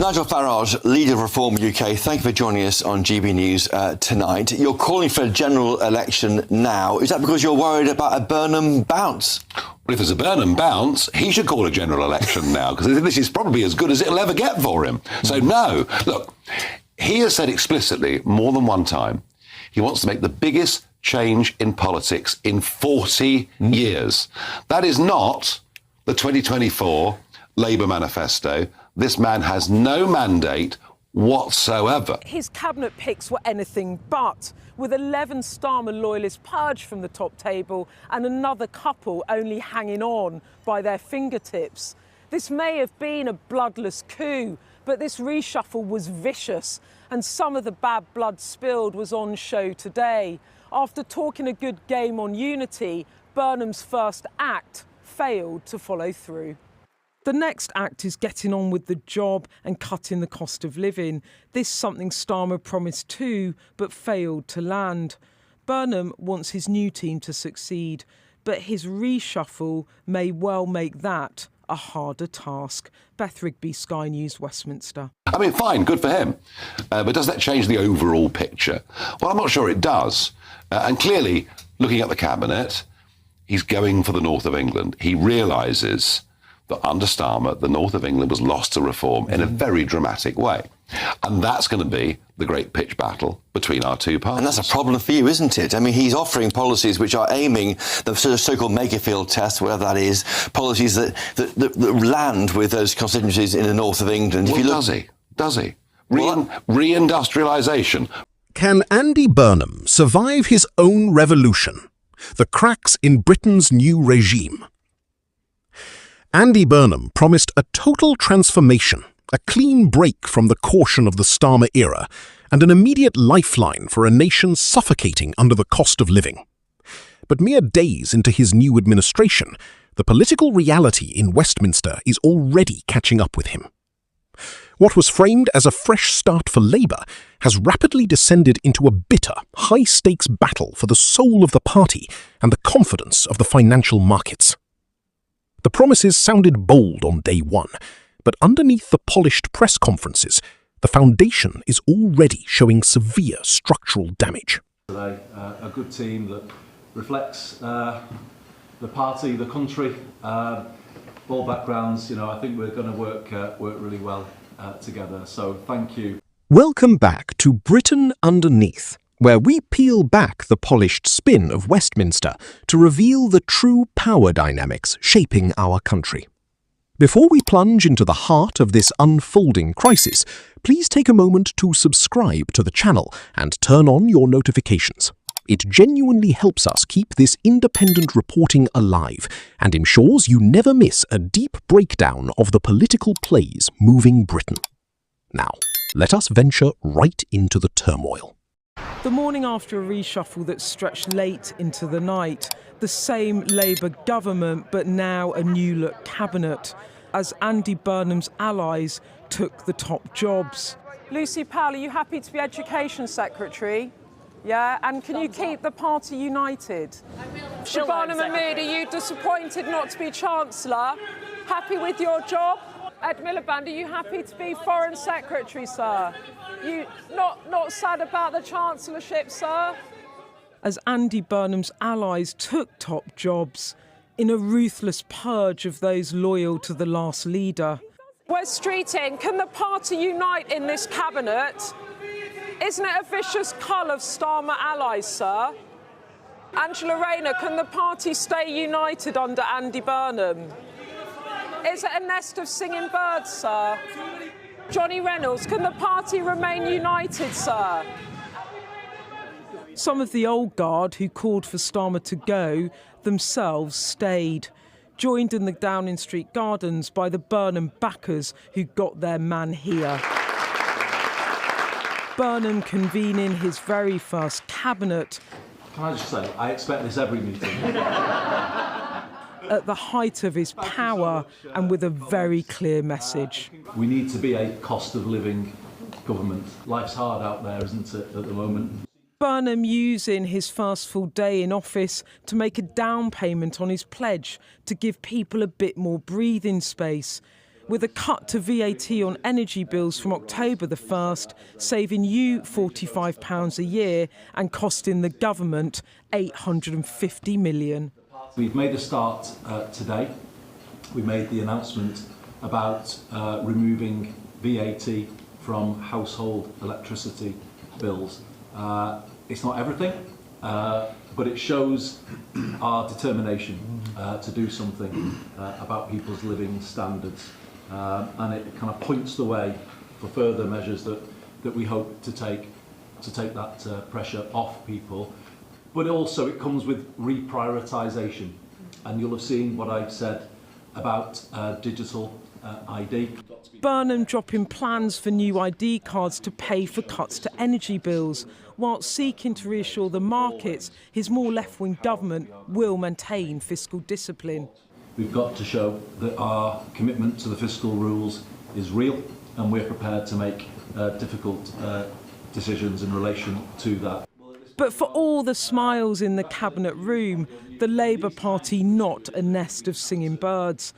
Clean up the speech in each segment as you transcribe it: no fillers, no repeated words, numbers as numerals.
Nigel Farage, leader of Reform UK, thank you for joining us on GB News tonight. You're calling for a general election now. Is that because you're worried about a Burnham bounce? Well, if there's a Burnham bounce, he should call a general election now, because this is probably as good as it'll ever get for him. So no, look, he has said explicitly more than one time he wants to make the biggest change in politics in 40 years. That is not the 2024 Labour manifesto. This man has no mandate whatsoever. His cabinet picks were anything but, with 11 Starmer loyalists purged from the top table and another couple only hanging on by their fingertips. This may have been a bloodless coup, but this reshuffle was vicious, and some of the bad blood spilled was on show today. After talking a good game on unity, Burnham's first act failed to follow through. The next act is getting on with the job and cutting the cost of living. This something Starmer promised too, but failed to land. Burnham wants his new team to succeed, but his reshuffle may well make that a harder task. Beth Rigby, Sky News, Westminster. I mean, fine, good for him. But does that change the overall picture? Well, I'm not sure it does. And clearly, looking at the cabinet, he's going for the north of England. He realises that under Starmer, the north of England was lost to reform in a very dramatic way. And that's going to be the great pitch battle between our two parties. And that's a problem for you, isn't it? I mean, he's offering policies which are aiming, the sort of so-called Makerfield test, whatever that is, policies that land with those constituencies in the north of England. Well, does he? Reindustrialisation. Can Andy Burnham survive his own revolution? The cracks in Britain's new regime. Andy Burnham promised a total transformation, a clean break from the caution of the Starmer era, and an immediate lifeline for a nation suffocating under the cost of living. But mere days into his new administration, the political reality in Westminster is already catching up with him. What was framed as a fresh start for Labour has rapidly descended into a bitter, high-stakes battle for the soul of the party and the confidence of the financial markets. The promises sounded bold on day one, but underneath the polished press conferences, the foundation is already showing severe structural damage. Today, a good team that reflects the party, the country, all backgrounds. You know, I think we're going to work really well together. So thank you. Welcome back to Britain Underneath, where we peel back the polished spin of Westminster to reveal the true power dynamics shaping our country. Before we plunge into the heart of this unfolding crisis, please take a moment to subscribe to the channel and turn on your notifications. It genuinely helps us keep this independent reporting alive and ensures you never miss a deep breakdown of the political plays moving Britain. Now, let us venture right into the turmoil. The morning after a reshuffle that stretched late into the night, the same Labour government, but now a new-look cabinet, as Andy Burnham's allies took the top jobs. Lucy Powell, are you happy to be Education Secretary? Yeah, and can you keep the party united? Shabana Mahmood, are you disappointed not to be Chancellor? Happy with your job? Ed Miliband, are you happy to be Foreign Secretary, sir? You not sad about the Chancellorship, sir? As Andy Burnham's allies took top jobs in a ruthless purge of those loyal to the last leader. Wes Streeting, can the party unite in this cabinet? Isn't it a vicious cull of Starmer allies, sir? Angela Rayner, can the party stay united under Andy Burnham? Is it a nest of singing birds, sir? Johnny Reynolds, can the party remain united, sir? Some of the old guard who called for Starmer to go themselves stayed, joined in the Downing Street Gardens by the Burnham backers who got their man here. Burnham convening his very first cabinet. Can I just say, I expect this every meeting. At the height of his power and with a very clear message. We need to be a cost of living government. Life's hard out there, isn't it, at the moment? Burnham using his first full day in office to make a down payment on his pledge to give people a bit more breathing space, with a cut to VAT on energy bills from October the 1st, saving you £45 a year and costing the government £850 million. We've made a start today. We made the announcement about removing VAT from household electricity bills. It's not everything, but it shows our determination to do something about people's living standards, and it kind of points the way for further measures that we hope to take that pressure off people. But also it comes with reprioritisation, and you'll have seen what I've said about digital ID. Burnham dropping plans for new ID cards to pay for cuts to energy bills, while seeking to reassure the markets his more left-wing government will maintain fiscal discipline. We've got to show that our commitment to the fiscal rules is real, and we're prepared to make difficult decisions in relation to that. But for all the smiles in the cabinet room, the Labour Party not a nest of singing birds.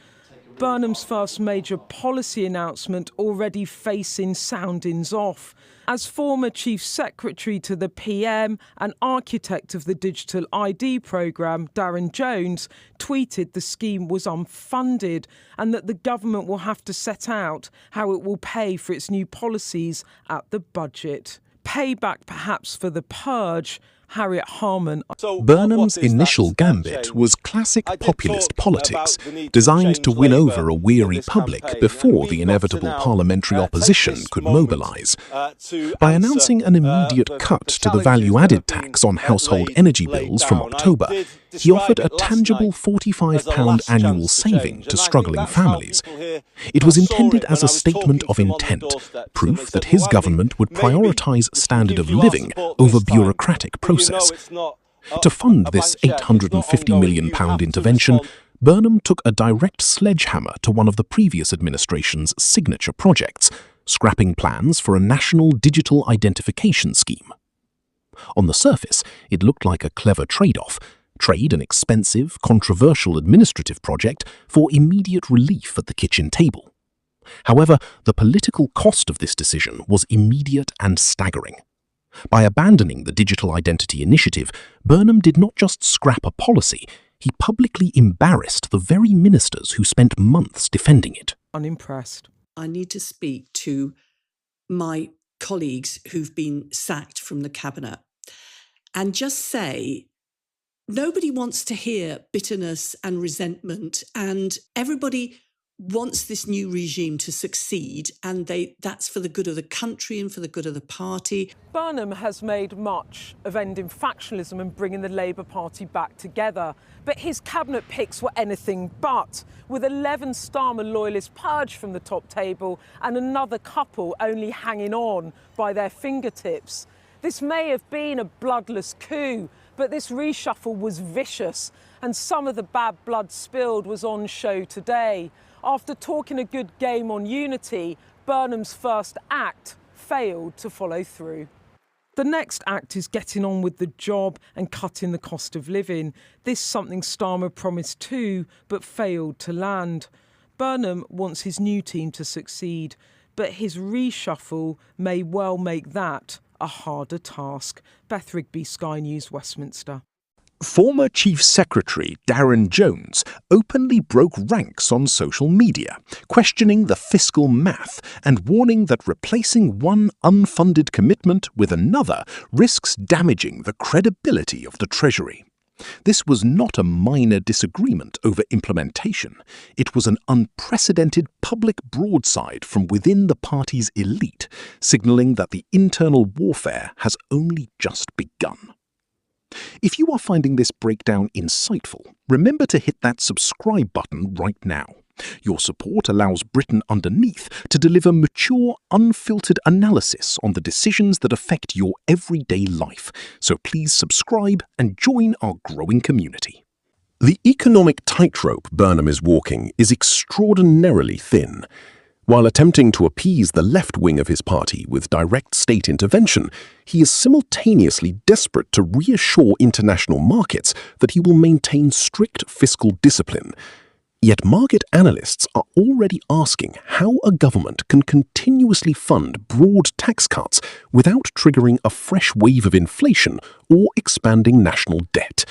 Burnham's first major policy announcement already facing soundings off. As former Chief Secretary to the PM and architect of the Digital ID programme, Darren Jones, tweeted the scheme was unfunded and that the government will have to set out how it will pay for its new policies at the budget. Payback perhaps for the purge. Harriet Harman. Burnham's initial gambit was classic populist politics, designed to win over a weary public before the inevitable parliamentary opposition could mobilise. By announcing an immediate cut to the value-added tax on household energy bills from October, he offered a tangible £45 annual saving to struggling families. It was intended as a statement of intent, proof that his government would prioritise standard of living over bureaucratic process. To fund this £850 million intervention, Burnham took a direct sledgehammer to one of the previous administration's signature projects, scrapping plans for a national digital identification scheme. On the surface, it looked like a clever trade-off. Trade an expensive, controversial administrative project for immediate relief at the kitchen table. However, the political cost of this decision was immediate and staggering. By abandoning the Digital Identity Initiative, Burnham did not just scrap a policy, he publicly embarrassed the very ministers who spent months defending it. Unimpressed. I need to speak to my colleagues who've been sacked from the cabinet and just say, nobody wants to hear bitterness and resentment, and everybody wants this new regime to succeed, and that's for the good of the country and for the good of the party. Burnham has made much of ending factionalism and bringing the Labour Party back together. But his cabinet picks were anything but, with 11 Starmer loyalists purged from the top table and another couple only hanging on by their fingertips. This may have been a bloodless coup, but this reshuffle was vicious, and some of the bad blood spilled was on show today. After talking a good game on unity, Burnham's first act failed to follow through. The next act is getting on with the job and cutting the cost of living. This something Starmer promised too, but failed to land. Burnham wants his new team to succeed, but his reshuffle may well make that a harder task. Beth Rigby, Sky News, Westminster. Former Chief Secretary Darren Jones openly broke ranks on social media, questioning the fiscal math and warning that replacing one unfunded commitment with another risks damaging the credibility of the Treasury. This was not a minor disagreement over implementation. It was an unprecedented public broadside from within the party's elite, signalling that the internal warfare has only just begun. If you are finding this breakdown insightful, remember to hit that subscribe button right now. Your support allows Britain Underneath to deliver mature, unfiltered analysis on the decisions that affect your everyday life, so please subscribe and join our growing community. The economic tightrope Burnham is walking is extraordinarily thin. While attempting to appease the left wing of his party with direct state intervention, he is simultaneously desperate to reassure international markets that he will maintain strict fiscal discipline. Yet market analysts are already asking how a government can continuously fund broad tax cuts without triggering a fresh wave of inflation or expanding national debt.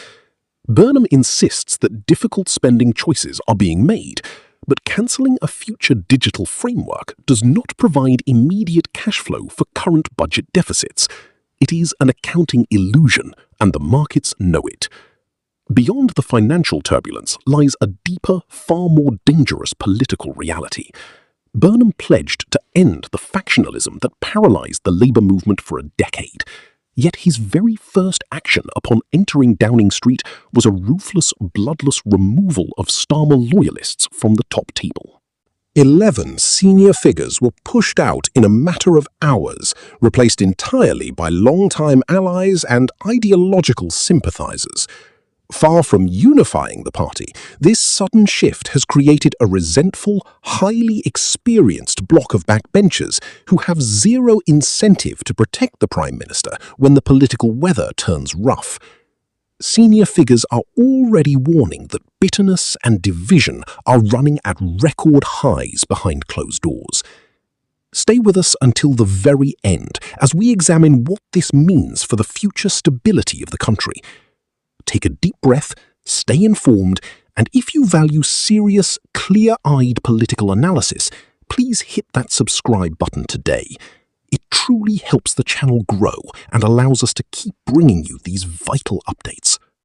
Burnham insists that difficult spending choices are being made, but cancelling a future digital framework does not provide immediate cash flow for current budget deficits. It is an accounting illusion, and the markets know it. Beyond the financial turbulence lies a deeper, far more dangerous political reality. Burnham pledged to end the factionalism that paralysed the Labour movement for a decade. Yet his very first action upon entering Downing Street was a ruthless, bloodless removal of Starmer loyalists from the top table. 11 senior figures were pushed out in a matter of hours, replaced entirely by long-time allies and ideological sympathisers. Far from unifying the party, this sudden shift has created a resentful, highly experienced bloc of backbenchers who have zero incentive to protect the Prime Minister when the political weather turns rough. Senior figures are already warning that bitterness and division are running at record highs behind closed doors. Stay with us until the very end as we examine what this means for the future stability of the country. Take a deep breath, stay informed, and if you value serious, clear-eyed political analysis, please hit that subscribe button today. It truly helps the channel grow and allows us to keep bringing you these vital updates.